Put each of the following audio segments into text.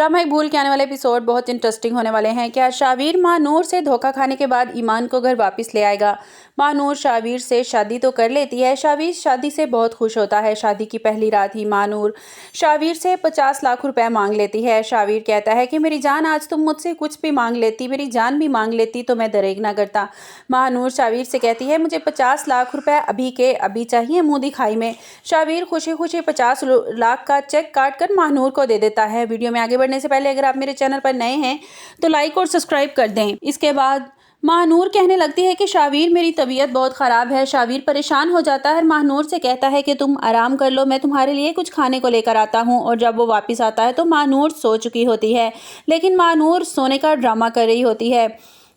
Drama एक भूल के आने वाले एपिसोड बहुत इंटरेस्टिंग होने वाले हैं। क्या शावीर महानूर से धोखा खाने के बाद ईमान को घर वापस ले आएगा? महानूर शावीर से शादी तो कर लेती है। शावीर शादी से बहुत खुश होता है। शादी की पहली रात ही महानूर शावीर से 50 लाख रुपए मांग लेती है। शावीर कहता है कि मेरी जान, आज तुम मुझसे कुछ भी मांग लेती, मेरी जान भी मांग लेती तो मैं दरेग ना करता। महानूर शावीर से कहती है मुझे 50 लाख रुपए अभी के अभी चाहिए, मुंह दिखाई में। शावीर खुशी खुशी 50 लाख का चेक काट कर महानूर को दे देता है। वीडियो में आगे बढ़ने से पहले अगर आप मेरे चैनल पर नए हैं तो लाइक और सब्सक्राइब कर दें। इसके बाद महानूर कहने लगती है कि शावीर मेरी तबीयत बहुत ख़राब है। शावीर परेशान हो जाता है, महानूर से कहता है कि तुम आराम कर लो, मैं तुम्हारे लिए कुछ खाने को लेकर आता हूँ। और जब वो वापस आता है तो महानूर सो चुकी होती है, लेकिन महानूर सोने का ड्रामा कर रही होती है।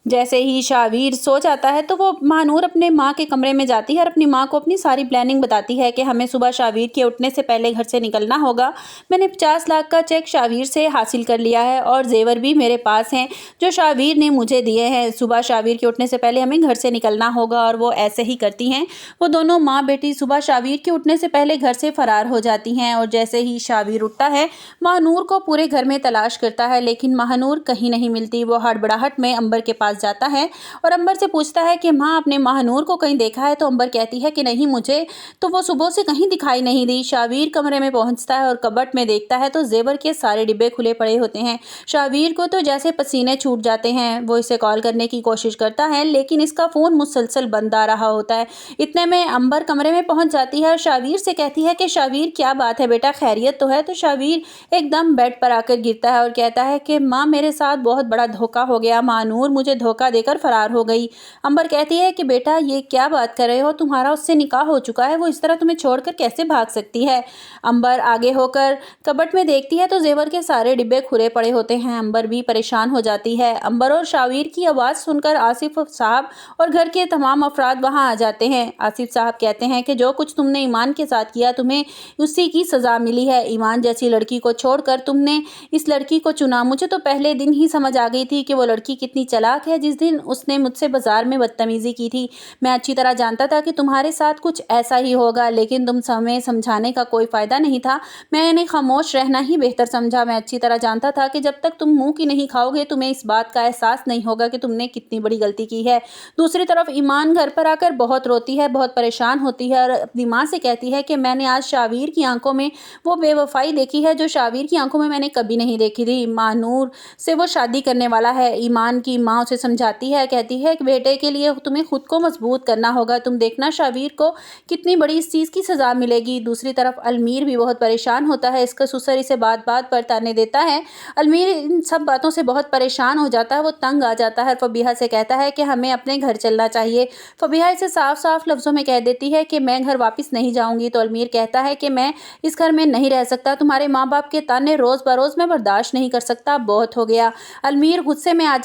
जैसे ही शावीर सो जाता है तो वो महानूर अपने माँ के कमरे में जाती है और अपनी माँ को अपनी सारी प्लानिंग बताती है कि हमें सुबह शावीर के उठने से पहले घर से निकलना होगा। मैंने 50 लाख का चेक शावीर से हासिल कर लिया है और जेवर भी मेरे पास हैं जो शावीर ने मुझे दिए हैं। सुबह शावीर के उठने से पहले हमें घर से निकलना होगा और वो ऐसे ही करती हैं। वो दोनों माँ बेटी सुबह शावीर के उठने से पहले घर से फरार हो जाती हैं और जैसे ही शावीर उठता है महानूर को पूरे घर में तलाश करता है, लेकिन महानूर कहीं नहीं मिलती। वो हड़बड़ाहट में अंबर के पास जाता है और अंबर से पूछता है कि माँ, आपने महानूर को कहीं देखा है? तो अंबर कहती है कि नहीं, मुझे तो वो सुबह से कहीं दिखाई नहीं दी। शावीर कमरे में पहुंचता है और कबर्ड में देखता है तो जेवर के सारे डिब्बे खुले पड़े होते हैं। शावीर को तो जैसे पसीने छूट जाते हैं। वो इसे कॉल करने की कोशिश करता है, लेकिन इसका फोन मुसलसल बंद आ रहा होता है। इतने में अंबर कमरे में पहुंच जाती है और शावीर से कहती है कि शावीर क्या बात है बेटा, खैरियत तो है? तो शावीर एकदम बेड पर आकर गिरता है और कहता है कि माँ, मेरे साथ बहुत बड़ा धोखा हो गया। महानूर मुझे धोखा देकर फरार हो गई। अंबर कहती है कि बेटा, ये क्या बात कर रहे हो, तुम्हारा उससे निकाह हो चुका है, वो इस तरह तुम्हें छोड़कर कैसे भाग सकती है? अंबर आगे होकर कबर्ड में देखती है तो जेवर के सारे डिब्बे खुले पड़े होते हैं। अंबर भी परेशान हो जाती है। अंबर और शावीर की आवाज़ सुनकर आसिफ साहब और घर के तमाम अफराद वहां आ जाते हैं। आसिफ साहब कहते हैं कि जो कुछ तुमने ईमान के साथ किया, तुम्हें उसी की सज़ा मिली है। ईमान जैसी लड़की को छोड़कर तुमने इस लड़की को चुना। मुझे तो पहले दिन ही समझ आ गई थी कि वो लड़की कितनी चालाक है। जिस दिन उसने मुझसे बाजार में बदतमीजी की थी, मैं अच्छी तरह जानता था कि तुम्हारे साथ कुछ ऐसा ही होगा, लेकिन तुम हमें समझाने का कोई फ़ायदा नहीं था। मैंने खामोश रहना ही बेहतर समझा। मैं अच्छी तरह जानता था कि जब तक तुम मुंह की नहीं खाओगे तुम्हें इस बात का एहसास नहीं होगा कि तुमने कितनी बड़ी गलती की है। दूसरी तरफ ईमान घर पर आकर बहुत रोती है, बहुत परेशान होती है और अपनी माँ से कहती है कि मैंने आज शावीर की आंखों में वो बेवफाई देखी है जो शावीर की आंखों में मैंने कभी नहीं देखी थी। महानूर से वो शादी करने वाला है। ईमान की माँ उसे समझाती है, कहती है कि बेटे के लिए तुम्हें खुद को मजबूत करना होगा। तुम देखना शावीर को कितनी बड़ी इस चीज़ की सज़ा मिलेगी। दूसरी तरफ अलमीर भी बहुत परेशान होता है। इसका ससुर इसे बात बात पर ताने देता है। अलमीर इन सब बातों से बहुत परेशान हो जाता है, वो तंग आ जाता है। फबीहा से कहता है कि हमें अपने घर चलना चाहिए। फबीहा इसे साफ साफ लफ्ज़ों में कह देती है कि मैं घर वापस नहीं जाऊँगी। तो अलमीर कहता है कि मैं इस घर में नहीं रह सकता। तुम्हारे माँ बाप के ताने रोज़ बरोज़ मैं बर्दाश्त नहीं कर सकता, बहुत हो गया। अलमीर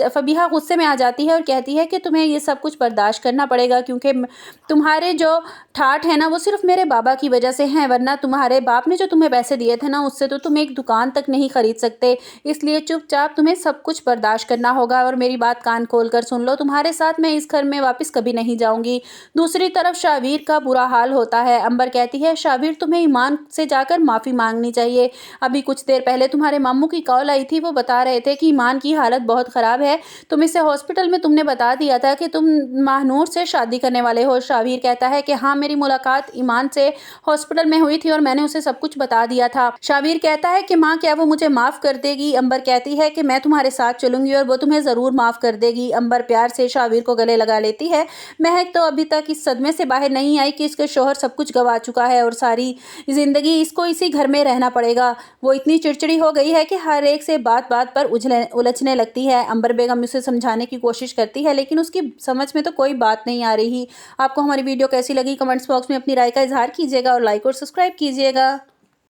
फबीहा गुस्से में आ जाती है और कहती है कि तुम्हें ये सब कुछ बर्दाश्त करना पड़ेगा क्योंकि तुम्हारे जो ठाठ है ना वो सिर्फ मेरे बाबा की वजह से हैं, वरना तुम्हारे बाप ने जो तुम्हें पैसे दिए थे ना उससे तो तुम एक दुकान तक नहीं खरीद सकते। इसलिए चुपचाप तुम्हें सब कुछ बर्दाश्त करना होगा और मेरी बात कान खोल कर सुन लो, तुम्हारे साथ मैं इस घर में वापस कभी नहीं जाऊंगी। दूसरी तरफ शावीर का बुरा हाल होता है। अंबर कहती है शावीर तुम्हें ईमान से जाकर माफ़ी मांगनी चाहिए। अभी कुछ देर पहले तुम्हारे मामू की कॉल आई थी, वो बता रहे थे कि ईमान की हालत बहुत ख़राब है। तुम इसे हॉस्पिटल में तुमने बता दिया था कि तुम महानूर से शादी करने वाले हो। शावीर कहता है कि हाँ, मेरी मुलाकात ईमान से हॉस्पिटल में हुई थी और मैंने उसे सब कुछ बता दिया था। शावीर कहता है कि माँ, क्या वो मुझे माफ़ कर देगी? अंबर कहती है कि मैं तुम्हारे साथ चलूंगी और वो तुम्हें ज़रूर माफ़ कर देगी। अंबर प्यार से शावीर को गले लगा लेती है। महक तो अभी तक इस सदमे से बाहर नहीं आई कि इसके शोहर सब कुछ गंवा चुका है और सारी ज़िंदगी इसको इसी घर में रहना पड़ेगा। वो इतनी चिड़चिड़ी हो गई है कि हर एक से बात बात पर उलझने लगती है। अंबर बेगम उसे समझाने की कोशिश करती है, लेकिन उसकी समझ में तो कोई बात नहीं आ रही। आपको हमारी वीडियो कैसी लगी कमेंट्स बॉक्स में अपनी राय का इजहार कीजिएगा और लाइक और सब्सक्राइब कीजिएगा।